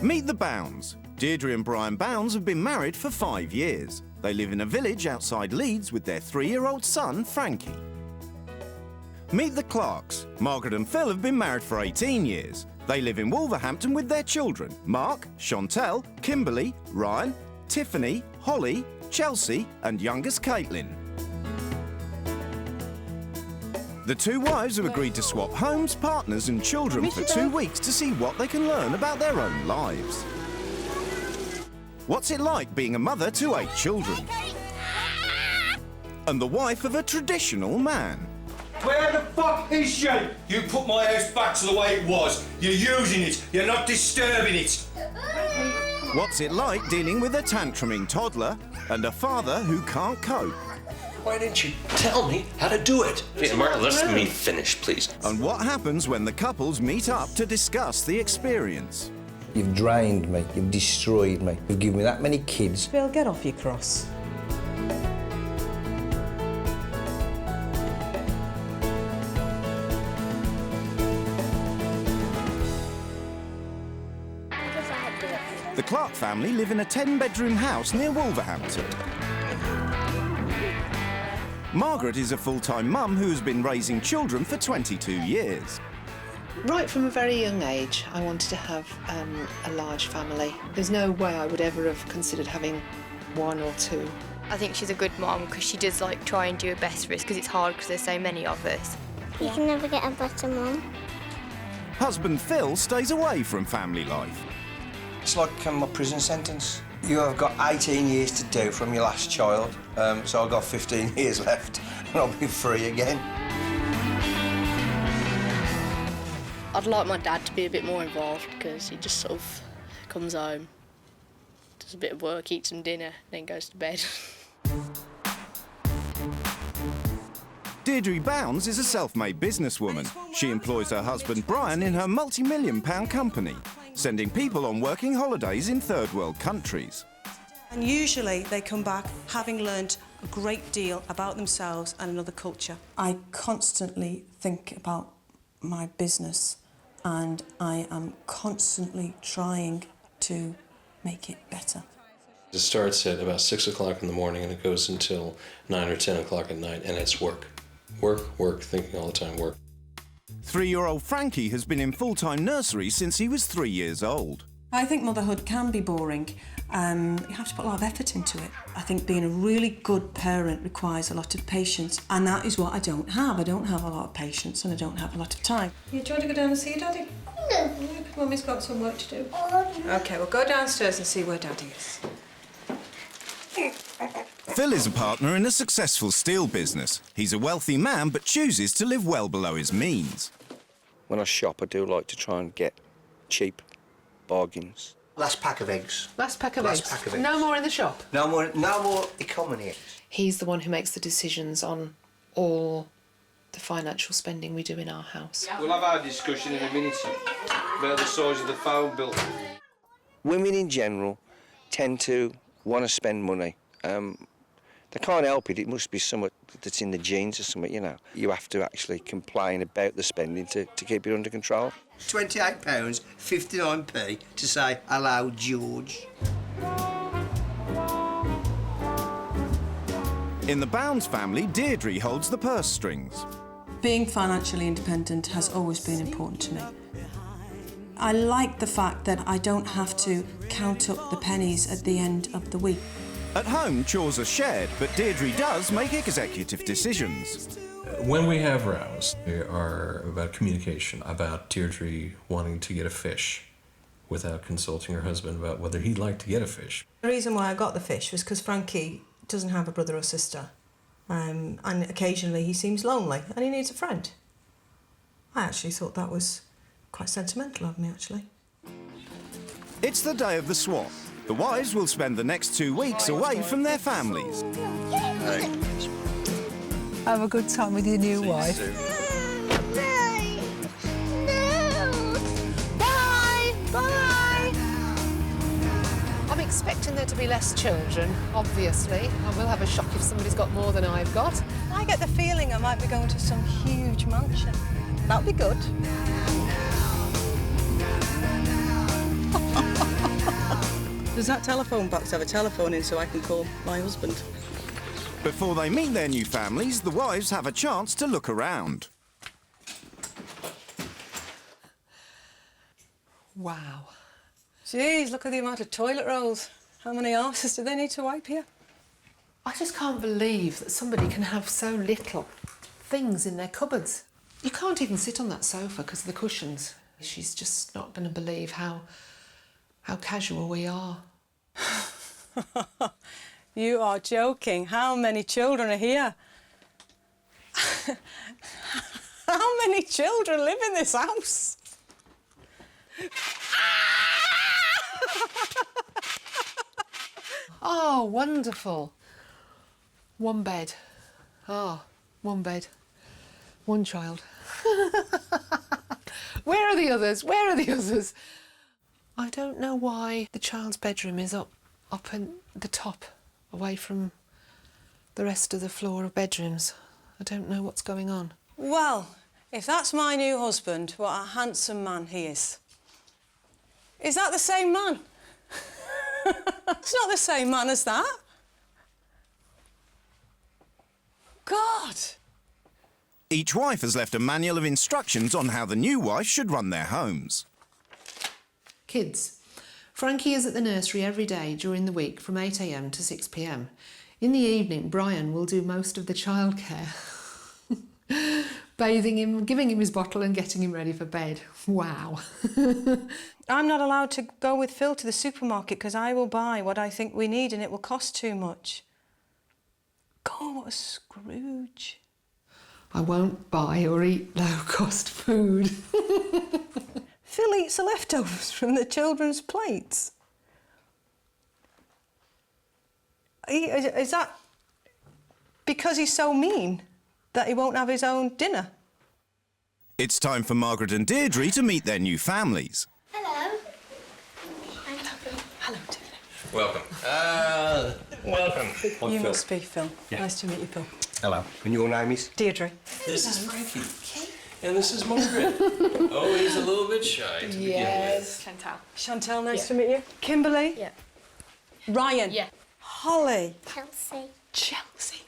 Meet the Bounds. Deirdre and Brian Bounds have been married for 5 years. They live in a village outside Leeds with their 3-year-old son, Frankie. Meet the Clarks. Margaret and Phil have been married for 18 years. They live in Wolverhampton with their children, Mark, Chantel, Kimberly, Ryan, Tiffany, Holly, Chelsea and youngest Caitlin. The two wives have agreed to swap homes, partners and children for 2 weeks to see what they can learn about their own lives. What's it like being a mother to 8 children? And the wife of a traditional man. Where the fuck is she? You put my house back to the way it was. You're using it. You're not disturbing it. What's it like dealing with a tantruming toddler and a father who can't cope? Why didn't you tell me how to do it? Martin, let me finish, please. And what happens when the couples meet up to discuss the experience? You've drained me, you've destroyed me, you've given me that many kids. Phil, get off your cross. The Clark family live in a 10-bedroom house near Wolverhampton. Margaret is a full-time mum who has been raising children for 22 years. Right from a very young age, I wanted to have a large family. There's no way I would ever have considered having 1 or 2. I think she's a good mum because she does like try and do her best for us because it's hard because there's so many of us. You can never get a better mum. Husband Phil stays away from family life. It's like my prison sentence. You have got 18 years to do from your last child, so I've got 15 years left and I'll be free again. I'd like my dad to be a bit more involved because he just sort of comes home, does a bit of work, eats some dinner, then goes to bed. Deirdre Bounds is a self-made businesswoman. She employs her husband Brian in her multi-million-pound company, sending people on working holidays in third-world countries. And usually they come back having learned a great deal about themselves and another culture. I constantly think about my business and I am constantly trying to make it better. It starts at about 6 o'clock in the morning and it goes until 9 or 10 o'clock at night, and it's work. Work, work, thinking all the time, work. 3-year-old Frankie has been in full-time nursery since he was 3 years old. I think motherhood can be boring. You have to put a lot of effort into it. I think being a really good parent requires a lot of patience, and that is what I don't have. I don't have a lot of patience and I don't have a lot of time. You trying to go down and see your daddy? No. Mummy's got some work to do. OK, well, go downstairs and see where Daddy is. Phil is a partner in a successful steel business. He's a wealthy man but chooses to live well below his means. When I shop, I do like to try and get cheap bargains. Last pack of eggs. Last pack of eggs. Pack of eggs. No more in the shop? No more economy eggs. He's the one who makes the decisions on all the financial spending we do in our house. We'll have our discussion in a minute about the size of the phone bill. Women in general tend to want to spend money. They can't help it. It must be something that's in the genes or something, you know. You have to actually complain about the spending to keep it under control. £28, 59p to say, hello, George. In the Bounds family, Deirdre holds the purse strings. Being financially independent has always been important to me. I like the fact that I don't have to count up the pennies at the end of the week. At home, chores are shared, but Deirdre does make executive decisions. When we have rows, they are about communication, about Deirdre wanting to get a fish without consulting her husband about whether he'd like to get a fish. The reason why I got the fish was because Frankie doesn't have a brother or sister, and occasionally he seems lonely and he needs a friend. I actually thought that was quite sentimental of me, actually. It's the day of the swap. The wives will spend the next 2 weeks away from their families. Have a good time with your new wife. Bye! I'm expecting there to be less children, obviously. I will have a shock if somebody's got more than I've got. I get the feeling I might be going to some huge mansion. That'll be good. Does that telephone box have a telephone in so I can call my husband? Before they meet their new families, the wives have a chance to look around. Wow. Jeez, look at the amount of toilet rolls. How many arses do they need to wipe here? I just can't believe that somebody can have so little things in their cupboards. You can't even sit on that sofa because of the cushions. She's just not going to believe how casual we are. You are joking. How many children are here? How many children live in this house? Oh, wonderful. One bed. Oh, one bed. One child. Where are the others? Where are the others? I don't know why the child's bedroom is up in the top, away from the rest of the floor of bedrooms. I don't know what's going on. Well, if that's my new husband, what a handsome man he is. Is that the same man? It's not the same man as that. God! Each wife has left a manual of instructions on how the new wife should run their homes. Kids. Frankie is at the nursery every day during the week from 8 a.m. to 6 p.m. In the evening, Brian will do most of the childcare. Bathing him, giving him his bottle and getting him ready for bed. Wow. I'm not allowed to go with Phil to the supermarket because I will buy what I think we need and it will cost too much. God, what a Scrooge. I won't buy or eat low-cost food. Phil eats the leftovers from the children's plates. Is that because he's so mean that he won't have his own dinner? It's time for Margaret and Deirdre to meet their new families. Hello. Hello, Deirdre. Welcome. Welcome. You must be Phil. Yeah. Nice to meet you, Phil. Hello. And your name is? Deirdre. This is Frankie. And this is Margaret. Oh, he's a little bit shy to begin with. Chantal. Chantal, nice to meet you. Kimberly. Yeah. Ryan. Yeah. Holly. Chelsea. Chelsea.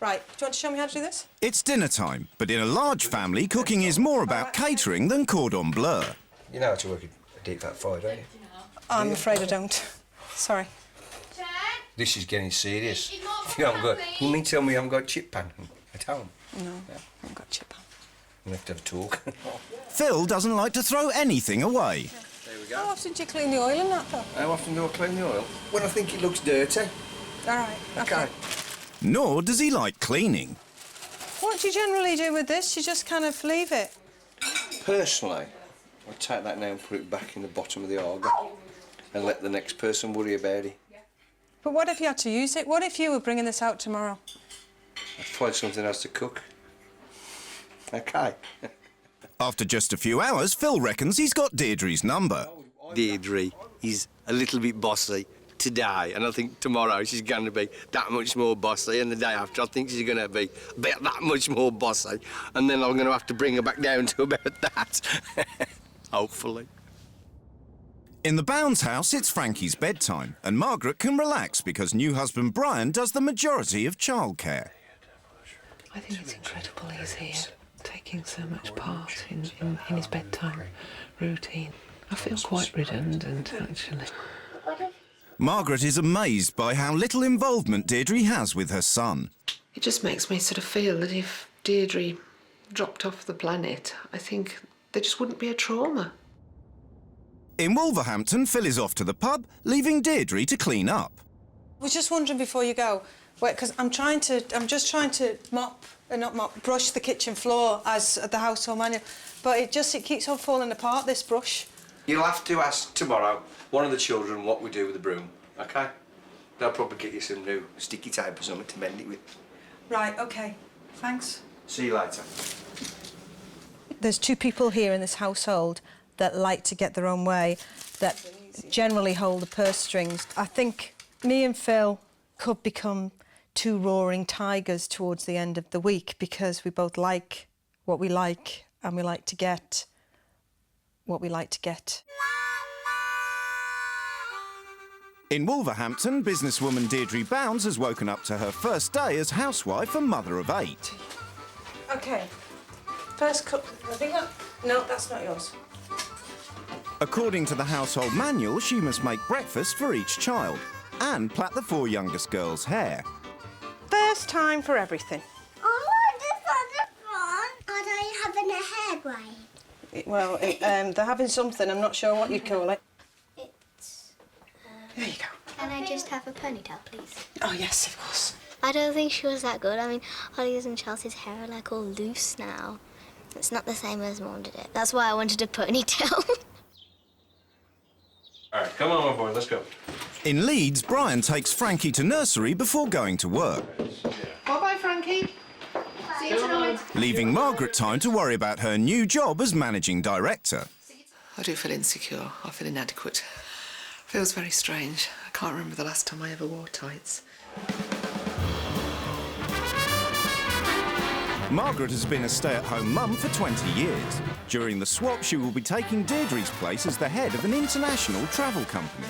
Right, do you want to show me how to do this? It's dinner time, but in a large family, cooking is more about catering than cordon bleu. You know how to work a deep fat fry, don't you? I'm afraid I don't. Sorry. This is getting serious. You haven't got. You mean to tell me you haven't got a chip pan at home? No, I haven't got chip pan. We'll have to have a talk. Phil doesn't like to throw anything away. There we go. How often do you clean the oil in that, though? How often do I clean the oil? When I think it looks dirty. All right. Okay. Nor does he like cleaning. What do you generally do with this? You just kind of leave it? Personally, I'd take that now and put it back in the bottom of the Arga and let the next person worry about it. But what if you had to use it? What if you were bringing this out tomorrow? I'd find something else to cook. Okay. After just a few hours, Phil reckons he's got Deirdre's number. Deirdre is a little bit bossy today, and I think tomorrow she's going to be that much more bossy, and the day after I think she's going to be about that much more bossy, and then I'm going to have to bring her back down to about that. Hopefully. In the Bounds house, it's Frankie's bedtime, and Margaret can relax because new husband Brian does the majority of childcare. I think it's incredible he's here, taking so much part in his bedtime routine. I feel quite redundant, actually. Margaret is amazed by how little involvement Deirdre has with her son. It just makes me sort of feel that if Deirdre dropped off the planet, I think there just wouldn't be a trauma. In Wolverhampton, Phil is off to the pub, leaving Deirdre to clean up. I was just wondering before you go, because I'm just trying to brush the kitchen floor as the household manual, but it keeps on falling apart, this brush. You'll have to ask tomorrow one of the children what we do with the broom, OK? They'll probably get you some new sticky tape or something to mend it with. Right, OK. Thanks. See you later. There's two people here in this household that like to get their own way, that generally hold the purse strings. I think me and Phil could become two roaring tigers towards the end of the week because we both like what we like and we like to get what we like to get. In Wolverhampton, businesswoman Deirdre Bounds has woken up to her first day as housewife and mother of 8. OK. First cup. I think that... No, that's not yours. According to the household manual, she must make breakfast for each child and plait the 4 youngest girls' hair. First time for everything. Oh, this is fun. Are they having a hair braid? Well, they're having something. I'm not sure what you'd call it. It's... There you go. Can I just have a ponytail, please? Oh, yes, of course. I don't think she was that good. I mean, Holly's and Chelsea's hair are like all loose now. It's not the same as Mom did it. That's why I wanted a ponytail. All right, come on, my boy, let's go. In Leeds, Brian takes Frankie to nursery before going to work, Bye-bye, Frankie. See you tonight. leaving Margaret time to worry about her new job as managing director. I do feel insecure. I feel inadequate. Feels very strange. I can't remember the last time I ever wore tights. Margaret has been a stay-at-home mum for 20 years. During the swap, she will be taking Deirdre's place as the head of an international travel company.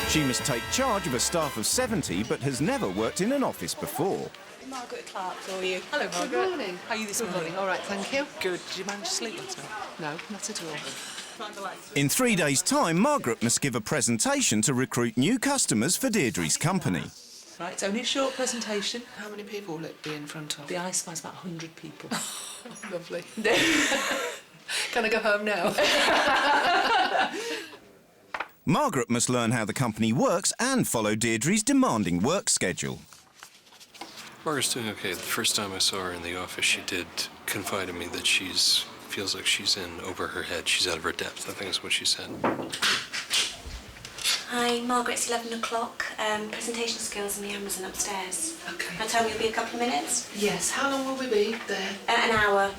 She must take charge of a staff of 70, but has never worked in an office before. Margaret Clark for you. Hello, Margaret. Good morning. How are you this Good morning. All right, thank you. Good. Did you manage to sleep last night? No, not at all. In 3 days' time, Margaret must give a presentation to recruit new customers for Deirdre's company. Right, it's only a short presentation. How many people will it be in front of? The ice spice about 100 people. Lovely. Can I go home now? Margaret must learn how the company works and follow Deirdre's demanding work schedule. Margaret's doing okay. The first time I saw her in the office, she did confide in me that feels like she's in over her head. She's out of her depth, I think is what she said. Hi, Margaret, it's 11 o'clock. Presentation skills in the Amazon upstairs. OK. Can I tell me you'll be a couple of minutes? Yes. How long will we be there? An hour.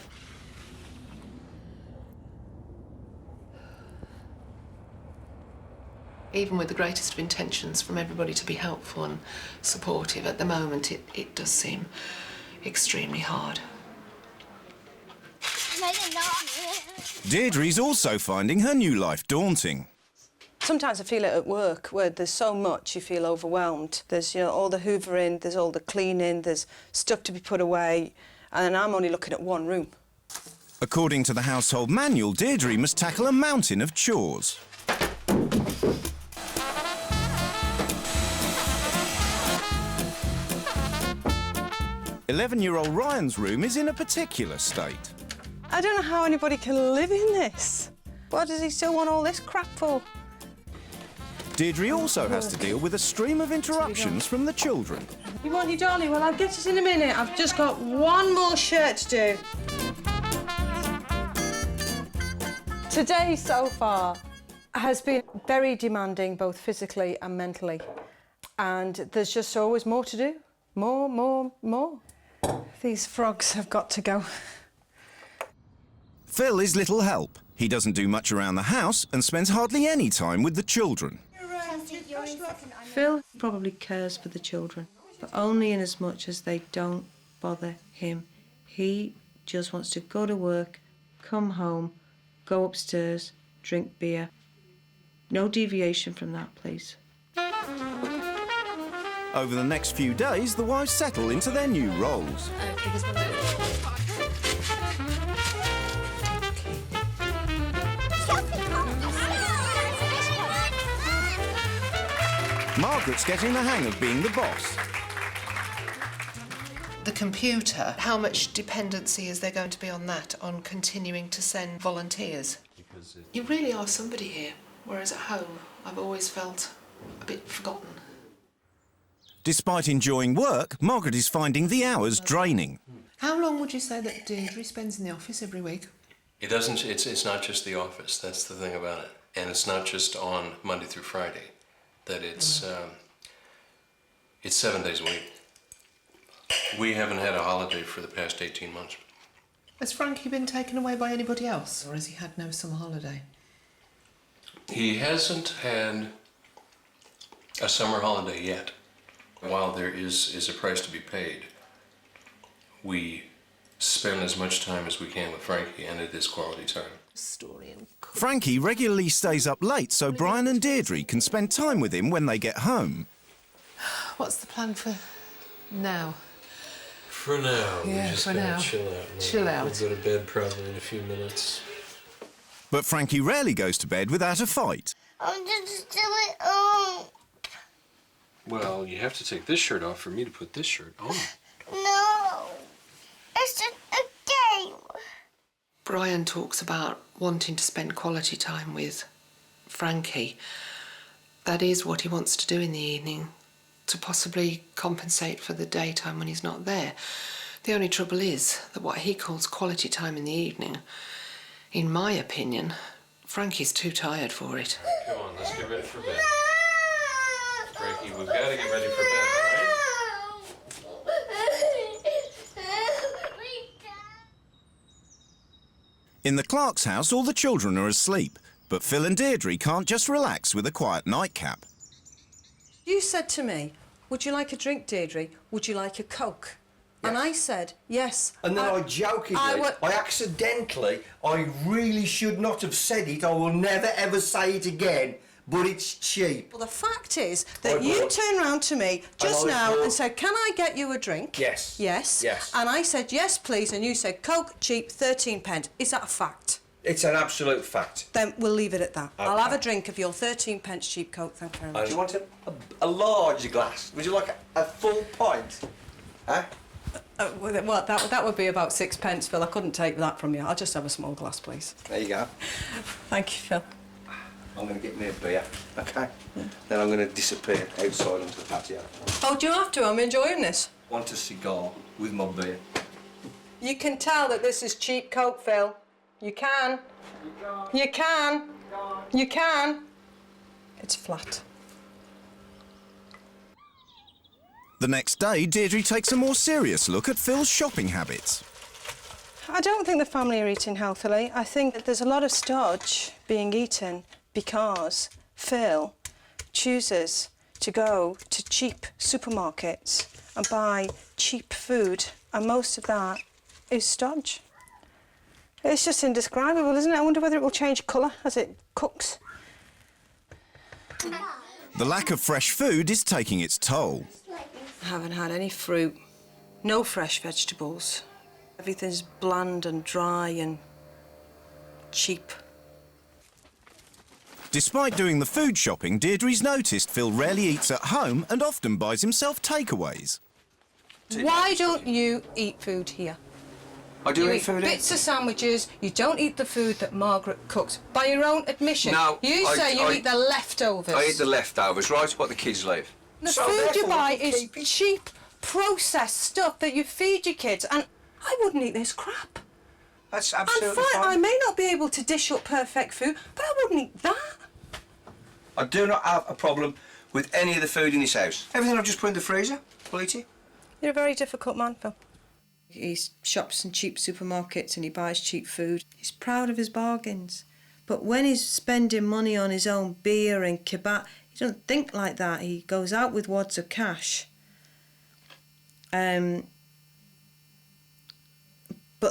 Even with the greatest of intentions from everybody to be helpful and supportive, at the moment it does seem extremely hard. Deirdre's also finding her new life daunting. Sometimes I feel it at work, where there's so much you feel overwhelmed. There's, all the hoovering, there's all the cleaning, there's stuff to be put away, and I'm only looking at one room. According to the household manual, Deirdre must tackle a mountain of chores. 11-year-old Ryan's room is in a particular state. I don't know how anybody can live in this. What does he still want all this crap for? Deirdre also has to deal with a stream of interruptions from the children. You want your dolly? Well, I'll get it in a minute. I've just got one more shirt to do. Today, so far, has been very demanding, both physically and mentally. And there's just always more to do. More, more, more. These frogs have got to go. Phil is little help. He doesn't do much around the house and spends hardly any time with the children. Phil probably cares for the children, but only in as much as they don't bother him. He just wants to go to work, come home, go upstairs, drink beer. No deviation from that, please. Over the next few days, the wives settle into their new roles. Margaret's getting the hang of being the boss. The computer, how much dependency is there going to be on that, on continuing to send volunteers? You really are somebody here, whereas at home I've always felt a bit forgotten. Despite enjoying work, Margaret is finding the hours draining. How long would you say that Deirdre spends in the office every week? It doesn't, it's not just the office, that's the thing about it. And it's not just on Monday through Friday, that it's 7 days a week. We haven't had a holiday for the past 18 months. Has Frankie been taken away by anybody else, or has he had no summer holiday? He hasn't had a summer holiday yet. While there is a price to be paid, we spend as much time as we can with Frankie, and it is quality time. Story and Frankie regularly stays up late so Brian and Deirdre can spend time with him when they get home. What's the plan for now? For now, Yeah, we're just for gonna now. chill out. Now. Chill out. We'll go to bed probably in a few minutes. But Frankie rarely goes to bed without a fight. I'm just do it on. Well, you have to take this shirt off for me to put this shirt on. No. It's just a game. Brian talks about wanting to spend quality time with Frankie. That is what he wants to do in the evening, to possibly compensate for the daytime when he's not there. The only trouble is that what he calls quality time in the evening, in my opinion, Frankie's too tired for it. Come on, let's get ready for bed. Frankie, we've got to get ready for bed, all right? In the Clark's house, all the children are asleep, but Phil and Deirdre can't just relax with a quiet nightcap. You said to me, would you like a drink, Deirdre? Would you like a Coke? Yes. And I said, yes. And then I really should not have said it. I will never ever say it again, but it's cheap. Well, the fact is that you turned round to me just now and said, can I get you a drink? Yes. Yes. Yes. And I said, yes, please. And you said, Coke, cheap, 13 pence. Is that a fact? It's an absolute fact. Then we'll leave it at that. Okay. I'll have a drink of your 13 pence cheap Coke, thank you very much. Do you want a large glass? Would you like a full pint? Huh? Well, that would be about 6 pence, Phil. I couldn't take that from you. I'll just have a small glass, please. There you go. Thank you, Phil. I'm going to get me a beer, okay? Then I'm going to disappear outside onto the patio. Oh, do you have to? I'm enjoying this. Want a cigar with my beer? You can tell that this is cheap Coke, Phil. You can. You can. You can. It's flat. The next day, Deirdre takes a more serious look at Phil's shopping habits. I don't think the family are eating healthily. I think that there's a lot of stodge being eaten because Phil chooses to go to cheap supermarkets and buy cheap food, and most of that is stodge. It's just indescribable, isn't it? I wonder whether it will change colour as it cooks. The lack of fresh food is taking its toll. I haven't had any fruit, no fresh vegetables. Everything's bland and dry and cheap. Despite doing the food shopping, Deirdre's noticed Phil rarely eats at home and often buys himself takeaways. Why don't you eat food here? I do you eat food here. Bits of sandwiches. You don't eat the food that Margaret cooks. By your own admission. No, you say you eat the leftovers. I eat the leftovers, right? What the kids leave. The food you buy is cheap, processed stuff that you feed your kids, and I wouldn't eat this crap. That's absolutely I'm fine. I may not be able to dish up perfect food, but I wouldn't eat that. I do not have a problem with any of the food in this house. Everything I've just put in the freezer, I'll eat it. You're a very difficult man, Phil. He shops in cheap supermarkets and he buys cheap food. He's proud of his bargains. But when he's spending money on his own beer and kebab, he doesn't think like that. He goes out with wads of cash. But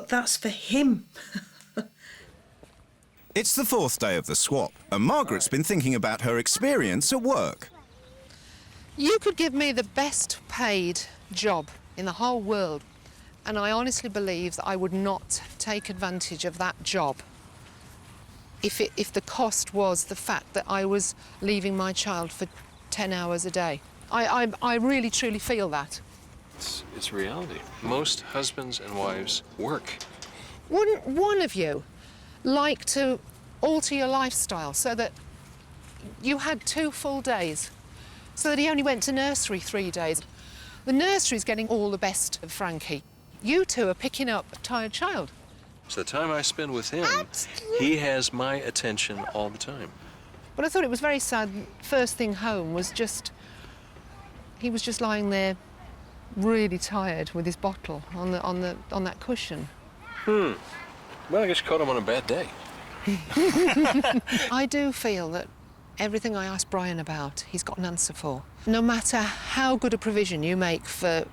that's for him. It's the fourth day of the swap, and Margaret's been thinking about her experience at work. You could give me the best paid job in the whole world, and I honestly believe that I would not take advantage of that job if the cost was the fact that I was leaving my child for 10 hours a day. I really, truly feel that. It's reality. Most husbands and wives work. Wouldn't one of you like to alter your lifestyle so that you had 2 full days, so that he only went to nursery 3 days? The nursery's getting all the best of Frankie. You two are picking up a tired child. So the time I spend with him, he has my attention all the time. But I thought it was very sad. First thing home was he was just lying there, really tired, with his bottle on that cushion. Well, I guess you caught him on a bad day. I do feel that everything I asked Brian about, he's got an answer for. No matter how good a provision you make for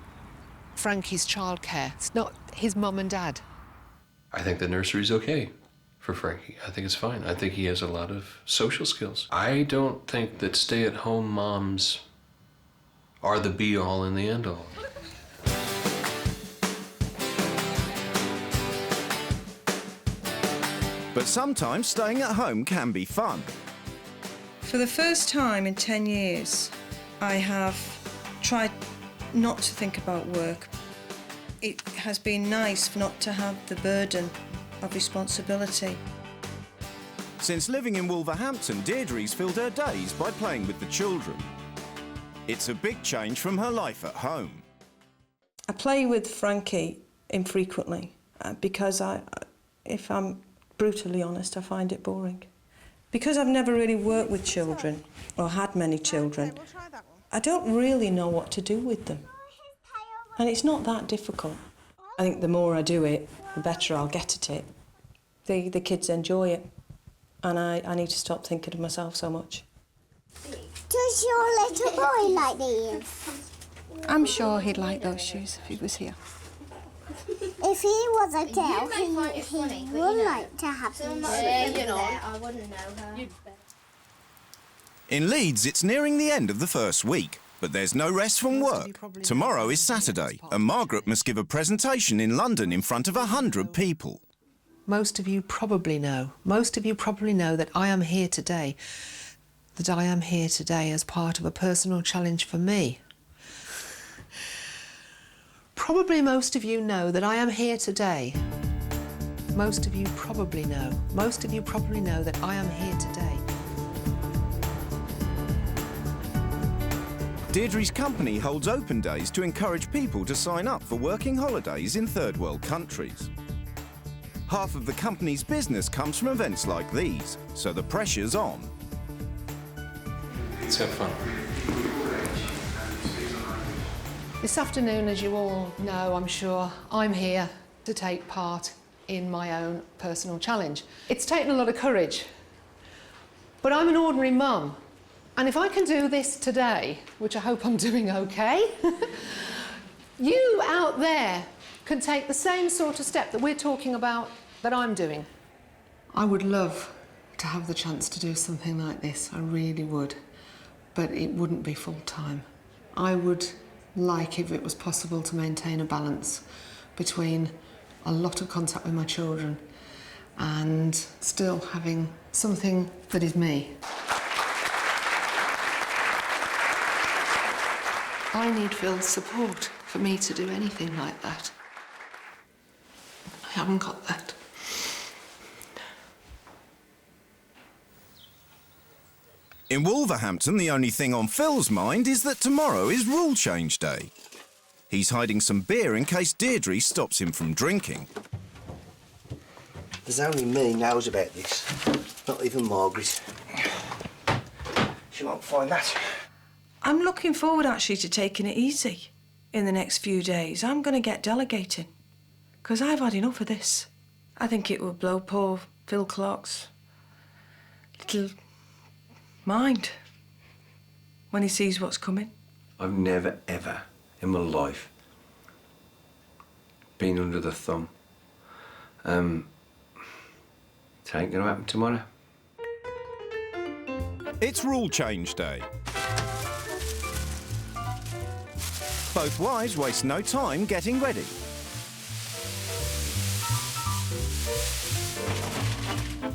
Frankie's childcare, it's not his mum and dad. I think the nursery's okay for Frankie. I think it's fine. I think he has a lot of social skills. I don't think that stay-at-home moms are the be-all and the end-all. But sometimes staying at home can be fun. For the first time in 10 years, I have tried not to think about work. It has been nice not to have the burden of responsibility. Since living in Wolverhampton, Deirdre's filled her days by playing with the children. It's a big change from her life at home. I play with Frankie infrequently because if I'm brutally honest, I find it boring. Because I've never really worked with children or had many children, I don't really know what to do with them. And it's not that difficult. I think the more I do it, the better I'll get at it. The kids enjoy it, and I need to stop thinking of myself so much. Does your little boy like these? I'm sure he'd like those shoes if he was here. If he was a girl, he would like to have these shoes. I wouldn't know her. In Leeds, it's nearing the end of the first week, but there's no rest from work. Tomorrow is Saturday, and Margaret must give a presentation in London in front of 100 people. Most of you probably know that I am here today, as part of a personal challenge for me. Probably most of you know that I am here today. Most of you probably know that I am here today. Deirdre's company holds open days to encourage people to sign up for working holidays in third world countries. Half of the company's business comes from events like these, so the pressure's on. Let's have fun. This afternoon, as you all know, I'm sure, I'm here to take part in my own personal challenge. It's taken a lot of courage, but I'm an ordinary mum, and if I can do this today, which I hope I'm doing okay, you out there can take the same sort of step that we're talking about that I'm doing. I would love to have the chance to do something like this, I really would, but it wouldn't be full-time. I would like, if it was possible, to maintain a balance between a lot of contact with my children and still having something that is me. I need Phil's support for me to do anything like that. I haven't got that. In Wolverhampton, the only thing on Phil's mind is that tomorrow is rule change day. He's hiding some beer in case Deirdre stops him from drinking. There's only me knows about this, not even Margaret. She won't find that. I'm looking forward, actually, to taking it easy in the next few days. I'm going to get delegating, because I've had enough of this. I think it will blow poor Phil Clark's little mind when he sees what's coming. I've never, ever in my life been under the thumb. It ain't gonna happen tomorrow. It's rule change day. Both wives waste no time getting ready.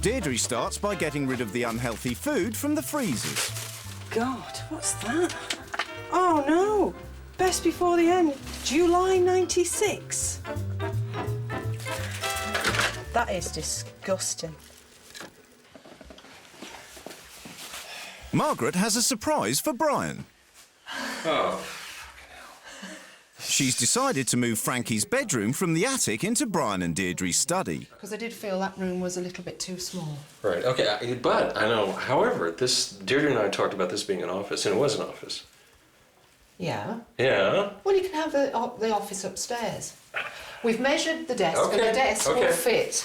Deirdre starts by getting rid of the unhealthy food from the freezers. God, what's that? Oh, no. Best before the end. July 96. That is disgusting. Margaret has a surprise for Brian. Oh. She's decided to move Frankie's bedroom from the attic into Brian and Deirdre's study. Because I did feel that room was a little bit too small. Right, okay, but I know, however, Deirdre and I talked about this being an office, and it was an office. Yeah? Yeah? Well, you can have the office upstairs. We've measured the desk, Okay, and the desk okay. will fit.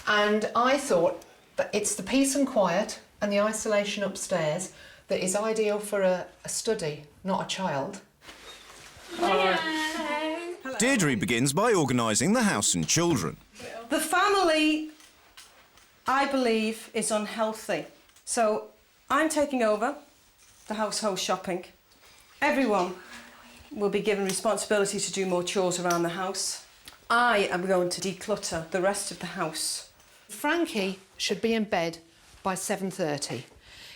And I thought that it's the peace and quiet and the isolation upstairs that is ideal for a study, not a child. Deirdre begins by organising the house and children. The family I believe is unhealthy. So I'm taking over the household shopping. Everyone will be given responsibility to do more chores around the house. I am going to declutter the rest of the house. Frankie should be in bed by 7:30.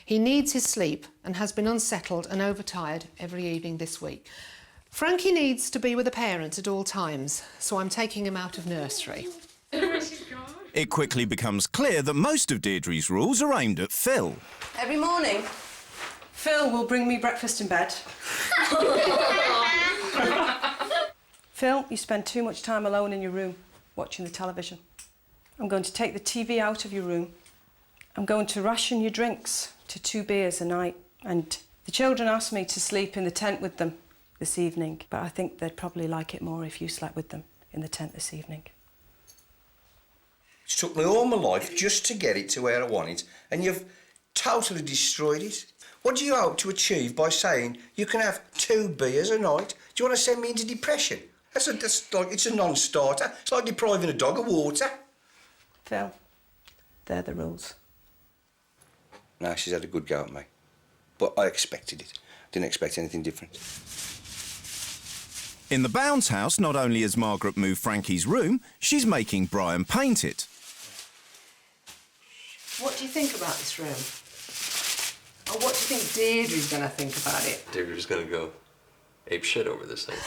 He needs his sleep and has been unsettled and overtired every evening this week. Frankie needs to be with a parent at all times, so I'm taking him out of nursery. It quickly becomes clear that most of Deirdre's rules are aimed at Phil. Every morning, Phil will bring me breakfast in bed. Phil, you spend too much time alone in your room watching the television. I'm going to take the TV out of your room. I'm going to ration your drinks to 2 beers a night. And the children asked me to sleep in the tent with them this evening, but I think they'd probably like it more if you slept with them in the tent this evening. It's took me all my life just to get it to where I want it, and you've totally destroyed it. What do you hope to achieve by saying you can have 2 beers a night? Do you want to send me into depression? That's like, it's a non-starter. It's like depriving a dog of water. Phil, they're the rules. No, she's had a good go at me. But I expected it. Didn't expect anything different. In the Bounds house, not only has Margaret moved Frankie's room, she's making Brian paint it. What do you think about this room? Or what do you think Deirdre's going to think about it? Deirdre's going to go ape shit over this thing.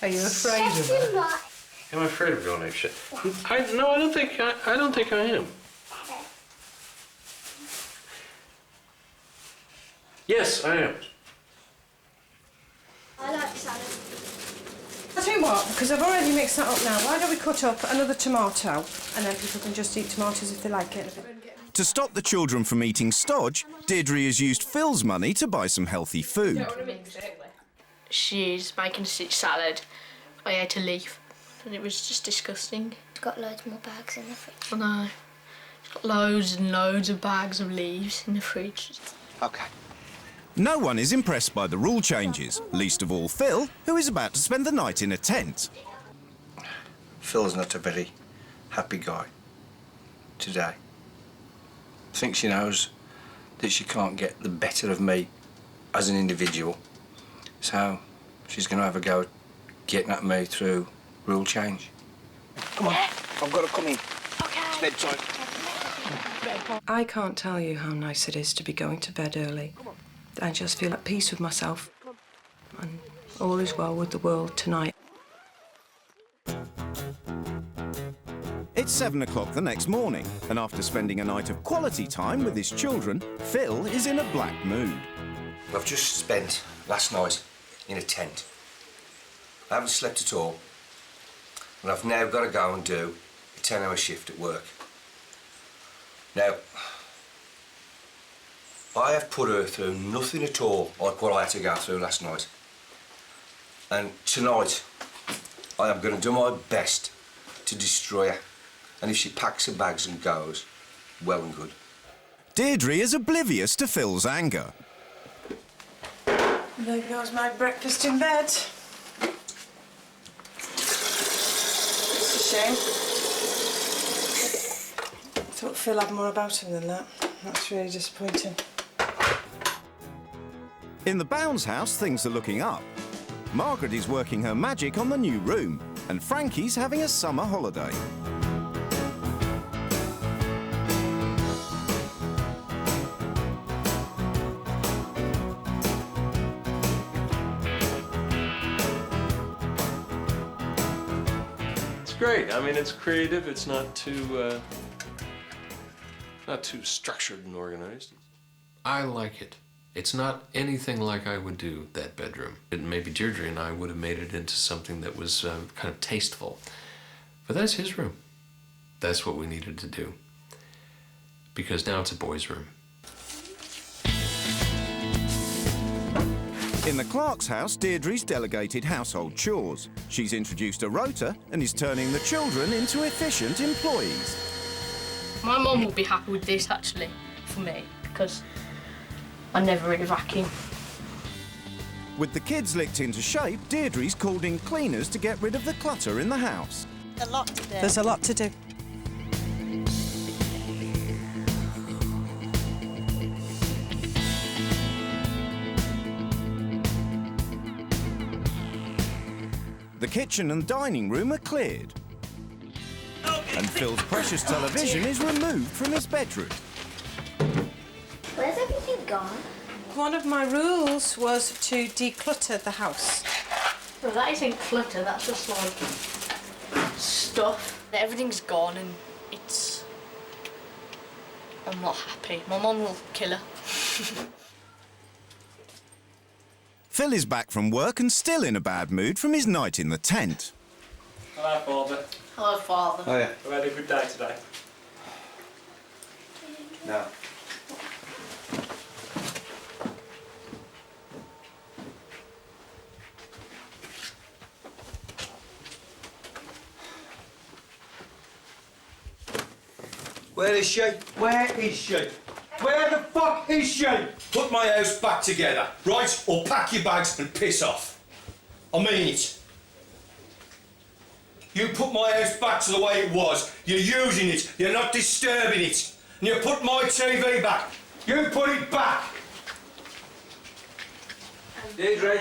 Are you afraid of her? Am I afraid of going ape shit? No, I don't think I am. Yes, I am. I like salad. I'll tell you what, because I've already mixed that up now, why don't we cut up another tomato and then people can just eat tomatoes if they like it. To stop the children from eating stodge, Deirdre has used Phil's money to buy some healthy food. She's making a stitch salad. I ate a leaf and it was just disgusting. It's got loads more bags in the fridge. I know. It's got loads and loads of bags of leaves in the fridge. OK. No one is impressed by the rule changes, least of all Phil, who is about to spend the night in a tent. Phil's not a very happy guy today. I think she knows that she can't get the better of me as an individual. So she's going to have a go at getting at me through rule change. Come on, I've got to come in. OK. It's bedtime. I can't tell you how nice it is to be going to bed early. I just feel at peace with myself. And all is well with the world tonight. It's 7 o'clock the next morning, and after spending a night of quality time with his children, Phil is in a black mood. I've just spent last night in a tent. I haven't slept at all. And I've now got to go and do a 10-hour shift at work. Now, I have put her through nothing at all like what I had to go through last night. And tonight, I am going to do my best to destroy her. And if she packs her bags and goes, well and good. Deirdre is oblivious to Phil's anger. There goes my breakfast in bed. It's a shame. I thought Phil had more about him than that. That's really disappointing. In the Bounds house, things are looking up. Margaret is working her magic on the new room, and Frankie's having a summer holiday. It's great. I mean, it's creative. It's not too structured and organized. I like it. It's not anything like I would do that bedroom. Maybe Deirdre and I would have made it into something that was kind of tasteful. But that's his room. That's what we needed to do. Because now it's a boys' room. In the Clark's house, Deirdre's delegated household chores. She's introduced a rota and is turning the children into efficient employees. My mum will be happy with this, actually, for me, because I never really vacuum. With the kids licked into shape, Deirdre's called in cleaners to get rid of the clutter in the house. A lot to do. There's a lot to do. kitchen and dining room are cleared. And Phil's precious television is removed from his bedroom. Where's everything gone? One of my rules was to declutter the house. Well, that isn't clutter, that's just like stuff. Everything's gone and it's... I'm not happy. My mum will kill her. Phil is back from work and still in a bad mood from his night in the tent. Hello, Father. Hello, Father. Oh, yeah. I've had a good day today. No. Where is she? Where is she? Where the fuck is she? Put my house back together, right? Or pack your bags and piss off. I mean it. You put my house back to the way it was. You're using it. You're not disturbing it. And you put my TV back. You put it back. Deirdre,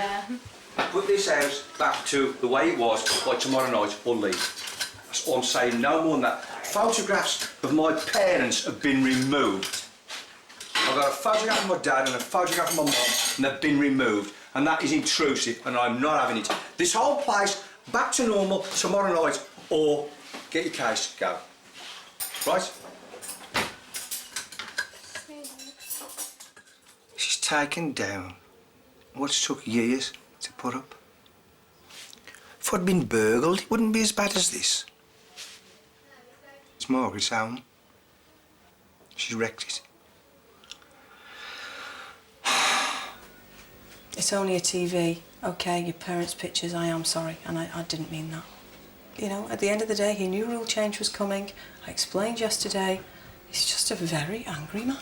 put this house back to the way it was by tomorrow night or leave. That's all I'm saying, no more than that. Photographs of my parents have been removed. I've got a photograph of my dad and a photograph of my mum, and they've been removed. And that is intrusive, and I'm not having it. This whole place, back to normal tomorrow night, or get your case, go. Right? She's taken down what's took years to put up. If I'd been burgled, it wouldn't be as bad as this. It's Margaret's home. She's wrecked it. It's only a TV. OK, your parents' pictures, I am sorry, and I didn't mean that. You know, at the end of the day, he knew rule change was coming. I explained yesterday. He's just a very angry man.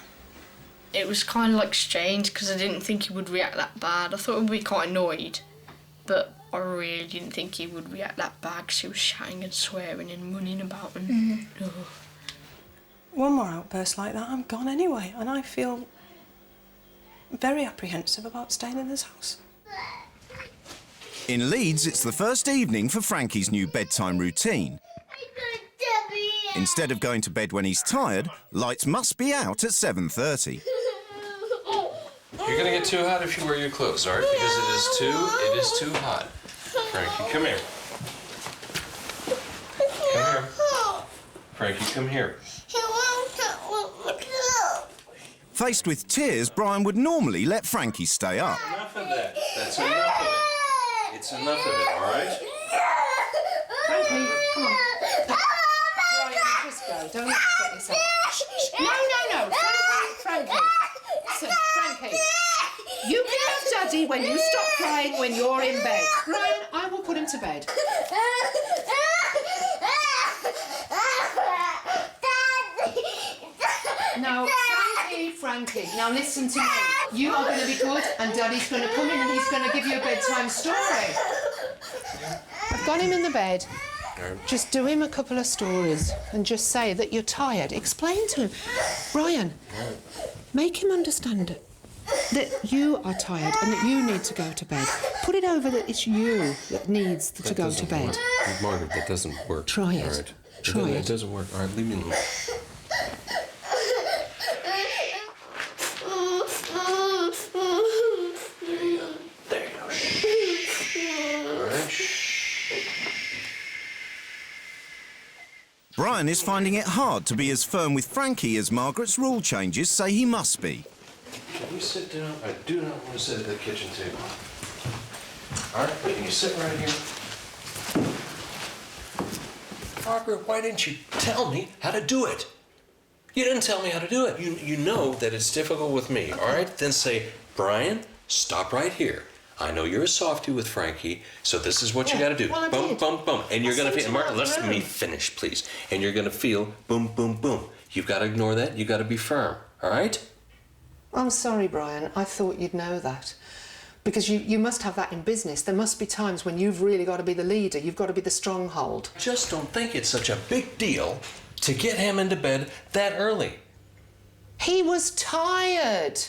It was kind of like strange because I didn't think he would react that bad. I thought he would be quite annoyed, but I really didn't think he would react that bad because he was shouting and swearing and running about and... One more outburst like that, I'm gone anyway, and I feel very apprehensive about staying in this house. In Leeds, it's the first evening for Frankie's new bedtime routine. Instead of going to bed when he's tired, lights must be out at 7:30. You're gonna get too hot if you wear your clothes, all right? Because it is too hot. Frankie, come here. Come here. Frankie, come here. Faced with tears, Brian would normally let Frankie stay up. Enough of that. That's enough of it. It's enough of it, all right? Frankie, come on. Brian, just go. Don't upset yourself. No. Frankie. Listen, Frankie. You can have Daddy when you stop crying when you're in bed. Brian, I will put him to bed. No, Frankie, now listen to me. You are going to be good and Daddy's going to come in and he's going to give you a bedtime story. I've got him in the bed. Just do him a couple of stories and just say that you're tired. Explain to him. Brian, make him understand that you are tired and that you need to go to bed. Put it over that it's you that needs to go to bed. Work. Margaret, that doesn't work. Try it. All right. Try it. It doesn't work. All right, leave me alone. There you go. Shh. All right. Shh. Brian is finding it hard to be as firm with Frankie as Margaret's rule changes say he must be. Can you sit down? I do not want to sit at the kitchen table. All right, can you sit right here? Margaret, why didn't you tell me how to do it? You didn't tell me how to do it. You know that it's difficult with me, all right? Then say, Brian, stop right here. I know you're a softie with Frankie, so this is what you got to do. Well, boom, boom, boom. And you're going to feel, Margaret, let me finish, please. And you're going to feel boom, boom, boom. You've got to ignore that. You've got to be firm, all right? I'm sorry, Brian. I thought you'd know that. Because you must have that in business. There must be times when you've really got to be the leader. You've got to be the stronghold. Just don't think it's such a big deal to get him into bed that early. He was tired.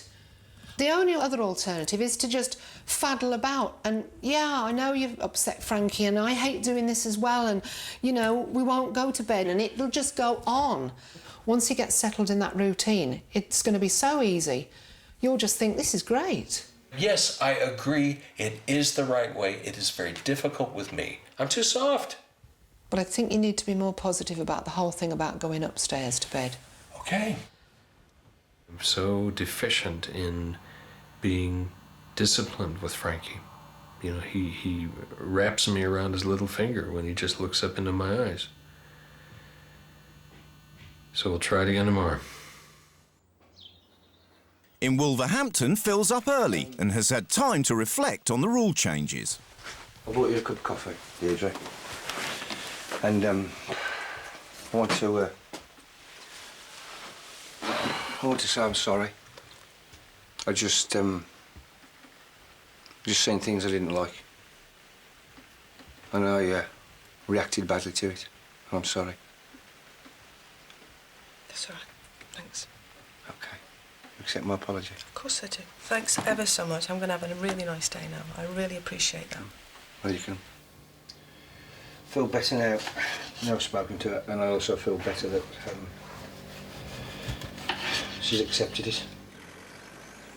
The only other alternative is to just faddle about. And yeah, I know you've upset Frankie and I hate doing this as well, and, you know, we won't go to bed and it'll just go on. Once he gets settled in that routine, it's going to be so easy. You'll just think, this is great. Yes, I agree. It is the right way. It is very difficult with me. I'm too soft. But I think you need to be more positive about the whole thing about going upstairs to bed. Okay. I'm so deficient in being disciplined with Frankie. You know, he wraps me around his little finger when he just looks up into my eyes. So we'll try it again tomorrow. In Wolverhampton, Phil's up early and has had time to reflect on the rule changes. I bought you a cup of coffee, Deirdre. And I want to say I'm sorry. I just seen things I didn't like. And I reacted badly to it. I'm sorry. That's all right. Thanks. Okay. Accept my apology. Of course I do. Thanks ever so much. I'm going to have a really nice day now. I really appreciate that. Well, you can feel better now. Now I've spoken to her, and I also feel better that she's accepted it.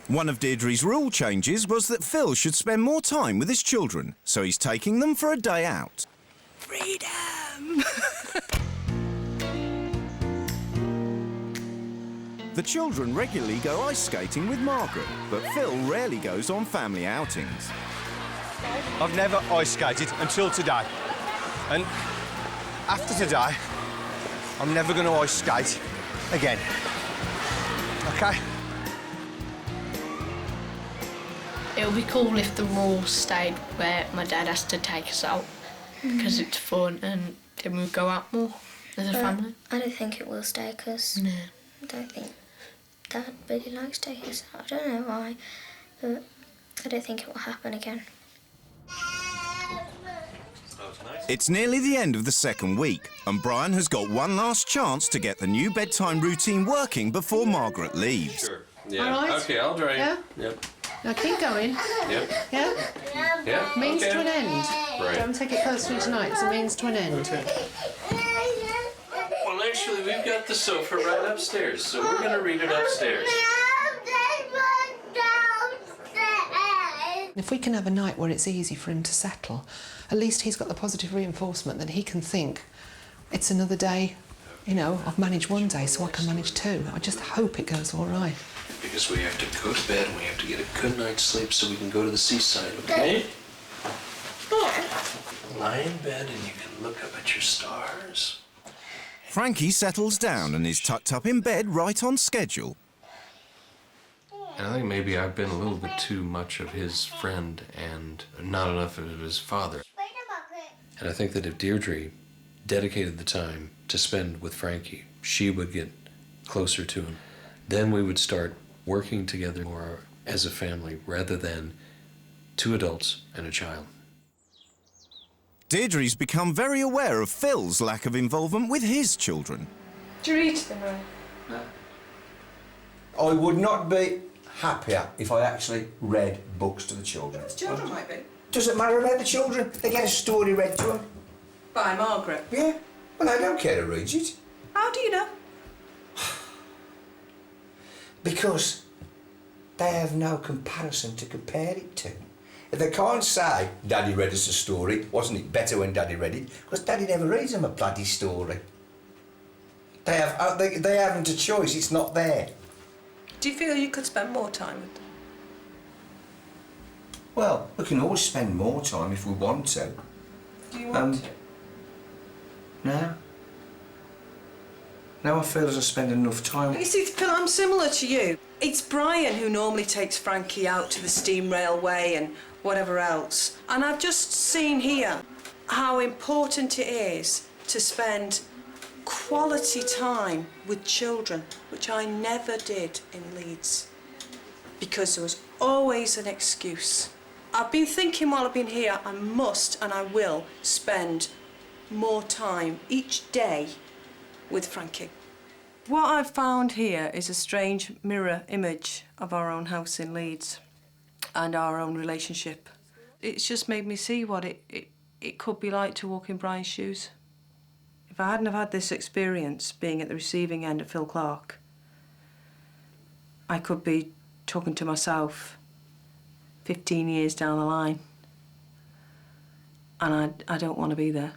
One of Deirdre's rule changes was that Phil should spend more time with his children, so he's taking them for a day out. Freedom! The children regularly go ice skating with Margaret, but Phil rarely goes on family outings. I've never ice skated until today. And after today, I'm never going to ice skate again. OK? It would be cool if the rules stayed where my dad has to take us out because it's fun and then we go out more as a family. I don't think it will stay because I don't think Dad really likes taking us out. I don't know why, but I don't think it will happen again. It's nearly the end of the second week, and Brian has got one last chance to get the new bedtime routine working before Margaret leaves. Sure. Yeah. All right. Okay, I'll drain. Yeah? Yep. Now keep going. Yep. Yeah? Yeah. Means okay. to an end. Right. Don't take it personally tonight, it's a means to an end. Okay. Well, actually, we've got the sofa right upstairs, so we're going to read it upstairs. If we can have a night where it's easy for him to settle, at least he's got the positive reinforcement that he can think, it's another day, you know, I've managed one day, so I can manage two. I just hope it goes all right. Because we have to go to bed and we have to get a good night's sleep so we can go to the seaside, okay? Lie in bed and you can look up at your stars. Frankie settles down and is tucked up in bed right on schedule. And I think maybe I've been a little bit too much of his friend and not enough of his father. And I think that if Deirdre dedicated the time to spend with Frankie, she would get closer to him. Then we would start working together more as a family rather than two adults and a child. Deirdre's become very aware of Phil's lack of involvement with his children. Do you eat them, right? No. I would not be happier if I actually read books to the children. The children might be. Doesn't matter about the children. They get a story read to them. By Margaret. Yeah. Well, I don't care who reads it. How do you know? Because they have no comparison to compare it to. If they can't say, Daddy read us a story, wasn't it better when Daddy read it? Because Daddy never reads them a bloody story. They haven't a choice, it's not there. Do you feel you could spend more time with them? Well, we can always spend more time if we want to. Do you want to? No. Now I feel as I spend enough time... You see, Phil, I'm similar to you. It's Brian who normally takes Frankie out to the steam railway and whatever else. And I've just seen here how important it is to spend quality time with children, which I never did in Leeds, because there was always an excuse. I've been thinking while I've been here, I must and I will spend more time each day with Frankie. What I've found here is a strange mirror image of our own house in Leeds. and our own relationship. It's just made me see what it could be like to walk in Brian's shoes. If I hadn't have had this experience being at the receiving end of Phil Clark, I could be talking to myself 15 years down the line. And I don't want to be there.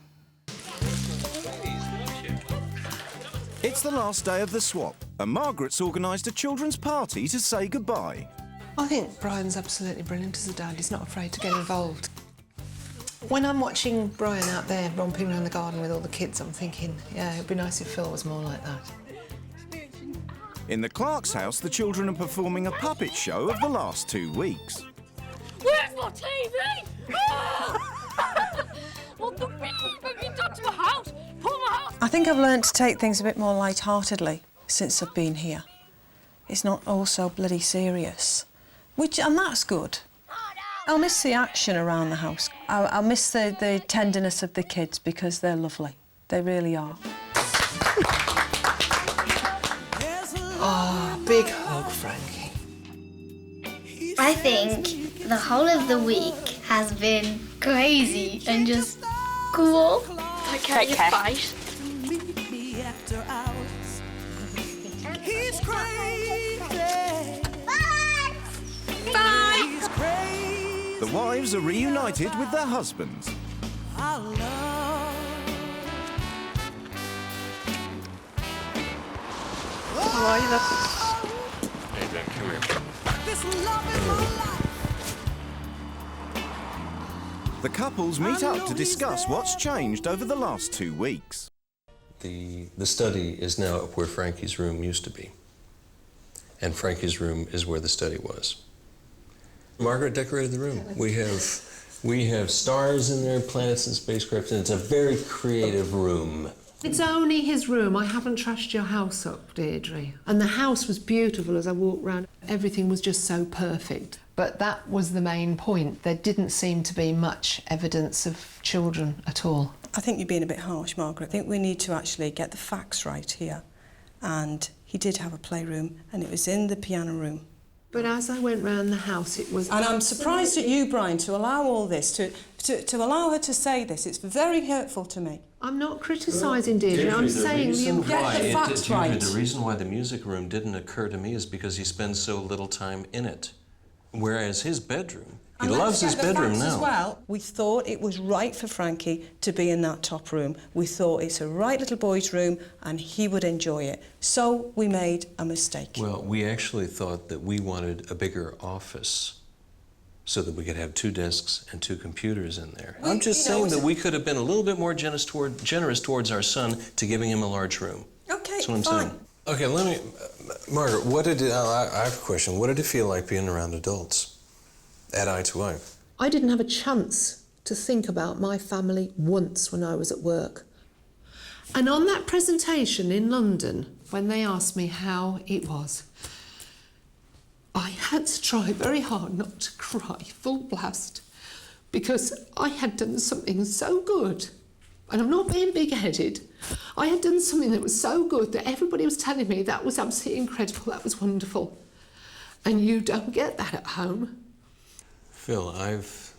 It's the last day of the swap, and Margaret's organised a children's party to say goodbye. I think Brian's absolutely brilliant as a dad. He's not afraid to get involved. When I'm watching Brian out there romping around the garden with all the kids, I'm thinking, yeah, it'd be nice if Phil was more like that. In the Clark's house, the children are performing a puppet show of the last 2 weeks. Where's my TV? What the beep have you done to my house? Pull my house! I think I've learned to take things a bit more light-heartedly since I've been here. It's not all so bloody serious, and that's good. I'll miss the action around the house. I'll miss the tenderness of the kids because they're lovely. They really are. Oh, big hug, Frankie. I think the whole of the week has been crazy and just cool. Take care of your face. He's crazy. The wives are reunited with their husbands. Hey, Ben, come here. The couples meet up to discuss what's changed over the last 2 weeks. The study is now where Frankie's room used to be. And Frankie's room is where the study was. Margaret decorated the room. We have stars in there, planets and spacecraft, and it's a very creative room. It's only his room. I haven't trashed your house up, Deirdre. And the house was beautiful as I walked round. Everything was just so perfect. But that was the main point. There didn't seem to be much evidence of children at all. I think you're being a bit harsh, Margaret. I think we need to actually get the facts right here. And he did have a playroom, and it was in the piano room. But as I went round the house, it was... And I'm surprised at you, Brian, to allow all this, to allow her to say this. It's very hurtful to me. I'm not criticising Deirdre, I'm saying get the facts right. The reason why the music room didn't occur to me is because he spends so little time in it. Whereas his bedroom, he loves his bedroom now. As well, we thought it was right for Frankie to be in that top room. We thought it's a right little boy's room and he would enjoy it. So we made a mistake. Well, we actually thought that we wanted a bigger office so that we could have 2 desks and 2 computers in there. I'm just saying that we could have been a little bit more generous towards our son to giving him a large room. Okay, that's what I'm fine. saying. Okay, let me... Margaret, I have a question. What did it feel like being around adults at eye to eye? I didn't have a chance to think about my family once when I was at work. And on that presentation in London, when they asked me how it was, I had to try very hard not to cry full blast because I had done something so good. And I'm not being big-headed. I had done something that was so good that everybody was telling me that was absolutely incredible, that was wonderful. And you don't get that at home. Phil, I've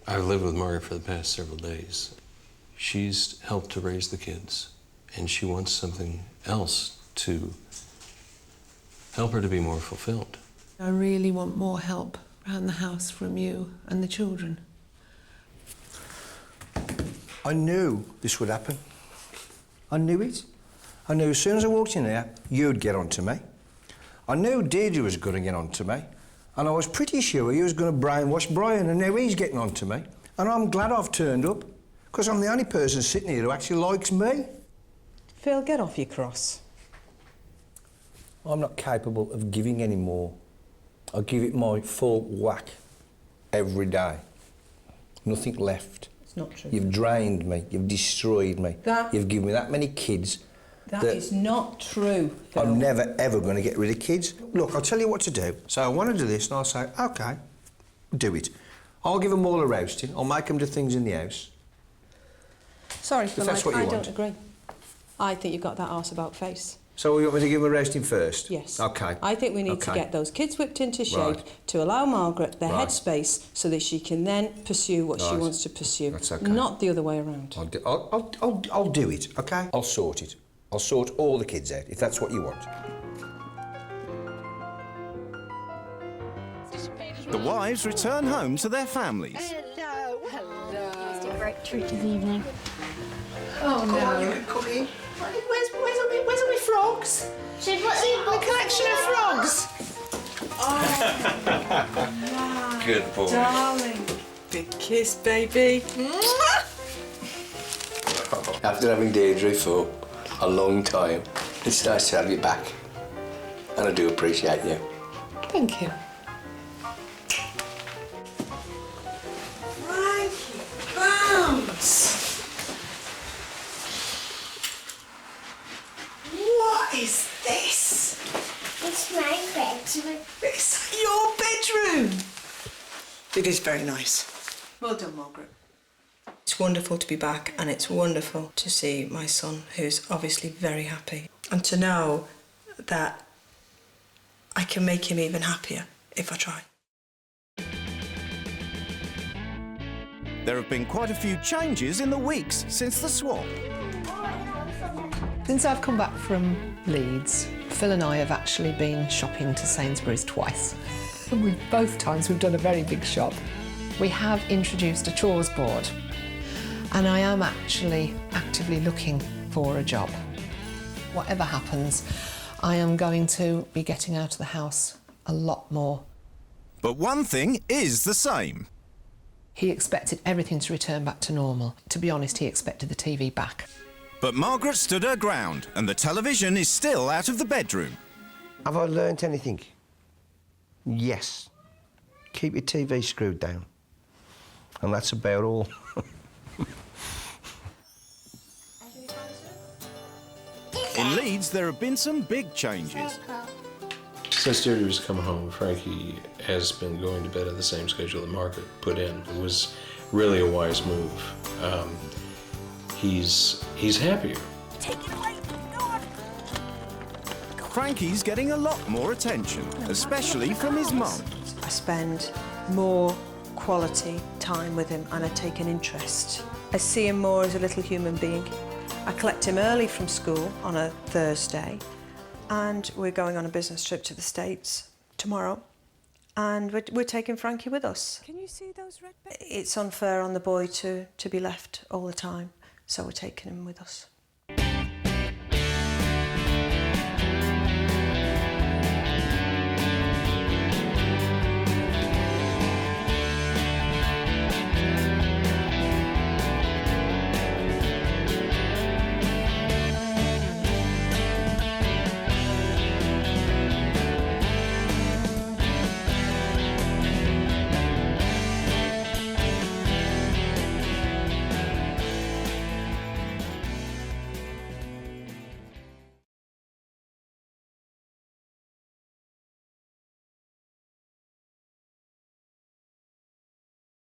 lived with Margaret for the past several days. She's helped to raise the kids, and she wants something else to help her to be more fulfilled. I really want more help around the house from you and the children. I knew this would happen. I knew it. I knew as soon as I walked in there, you'd get on to me. I knew Deirdre was going to get on to me. And I was pretty sure he was going to brainwash Brian, and now he's getting on to me. And I'm glad I've turned up, because I'm the only person sitting here who actually likes me. Phil, get off your cross. I'm not capable of giving any more. I give it my full whack every day. Nothing left. It's not true. You've drained me. You've destroyed me. You've given me that many kids. That is not true, Phil. I'm never, ever going to get rid of kids. Look, I'll tell you what to do. So I want to do this, and I'll say, OK, do it. I'll give them all a roasting. I'll make them do things in the house. Sorry, Phil, that's what you I want. don't agree. I think you've got that arse-about face. So we want me to give him a roasting first? Yes. OK. I think we need to get those kids whipped into shape to allow Margaret the headspace so that she can then pursue what she wants to pursue. That's OK. Not the other way around. I'll do it, OK? I'll sort it. I'll sort all the kids out, if that's what you want. The wives return home to their families. Hello. Just a great treat this evening. Oh, Come no. on, you can come in. Where's all my frogs? Should what A collection of frogs. Oh, Good boy. darling. Big kiss, baby. After having Deirdre for a long time, it's nice to have you back. And I do appreciate you. Thank you. Frankie Bounce! What is this? It's my bedroom. It's your bedroom. It is very nice. Well done, Margaret. It's wonderful to be back, and it's wonderful to see my son, who's obviously very happy, and to know that I can make him even happier if I try. There have been quite a few changes in the weeks since the swap. Since I've come back from Leeds, Phil and I have actually been shopping to Sainsbury's twice. And both times we've done a very big shop. We have introduced a chores board, and I am actually actively looking for a job. Whatever happens, I am going to be getting out of the house a lot more. But one thing is the same. He expected everything to return back to normal. To be honest, he expected the TV back. But Margaret stood her ground, and the television is still out of the bedroom. Have I learnt anything? Yes. Keep your TV screwed down. And that's about all. In Leeds, there have been some big changes. Since Deirdre's come home, Frankie has been going to bed at the same schedule that Margaret put in. It was really a wise move. He's happier. Frankie's getting a lot more attention, especially from his mum. I spend more quality time with him, and I take an interest. I see him more as a little human being. I collect him early from school on a Thursday, and we're going on a business trip to the States tomorrow, and we're taking Frankie with us. Can you see those red bits? It's unfair on the boy to be left all the time, so we're taking him with us.